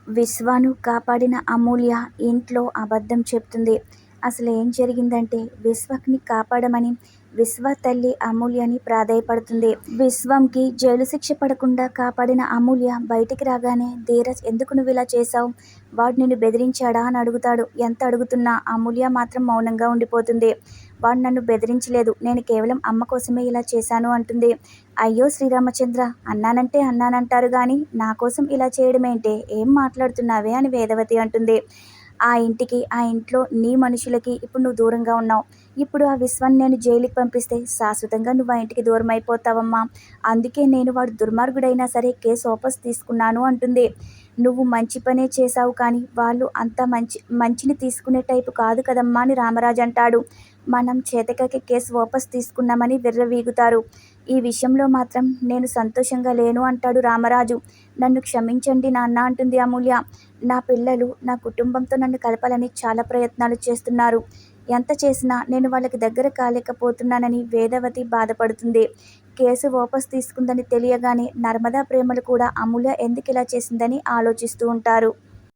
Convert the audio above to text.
విశ్వను కాపాడిన అమూల్య ఇంట్లో అబద్ధం చెప్తుంది. అసలు ఏం జరిగిందంటే విశ్వని కాపాడమని విశ్వ తల్లి అమూల్యని ప్రాధేయపడుతుంది. విశ్వంకి జైలు శిక్ష పడకుండా కాపాడిన అమూల్య బయటికి రాగానే ధీరజ్ ఎందుకు నువ్వు ఇలా చేశావు, వాడు నిన్ను బెదిరించాడా అని అడుగుతాడు. ఎంత అడుగుతున్నా అమూల్య మాత్రం మౌనంగా ఉండిపోతుంది. వాడు నన్ను బెదిరించలేదు, నేను కేవలం అమ్మ కోసమే ఇలా చేశాను అంటుంది. అయ్యో శ్రీరామచంద్ర, అన్నానంటే అన్నానంటారు గాని నా కోసం ఇలా చేయడమేంటే, ఏం మాట్లాడుతున్నావే అని వేదవతి అంటుంది. ఆ ఇంటికి, ఆ ఇంట్లో నీ మనుషులకి ఇప్పుడు నువ్వు దూరంగా ఉన్నావు. ఇప్పుడు ఆ విశ్వాన్ని నేను జైలుకి పంపిస్తే శాశ్వతంగా నువ్వు ఆ ఇంటికి దూరం అయిపోతావమ్మా. అందుకే నేను వాడు దుర్మార్గుడైనా సరే కేసు వాపస్ తీసుకున్నాను అంటుంది. నువ్వు మంచి పనే చేశావు, కానీ వాళ్ళు అంత మంచిని తీసుకునే టైపు కాదు కదమ్మా అని రామరాజు అంటాడు. మనం చేతకాకి కేసు వాపస్ తీసుకున్నామని విర్రవీగుతారు. ఈ విషయంలో మాత్రం నేను సంతోషంగా లేను అంటాడు రామరాజు. నన్ను క్షమించండి నాన్న అంటుంది అమూల్య. నా పిల్లలు నా కుటుంబంతో నన్ను కలపాలని చాలా ప్రయత్నాలు చేస్తున్నారు. ఎంత చేసినా నేను వాళ్ళకి దగ్గర కాలేకపోతున్నానని వేదవతి బాధపడుతుంది. కేసు వాపస్ తీసుకుందని తెలియగానే నర్మదా ప్రేమలు కూడా అమూల్య ఎందుకు ఇలా చేసిందని ఆలోచిస్తూ ఉంటారు.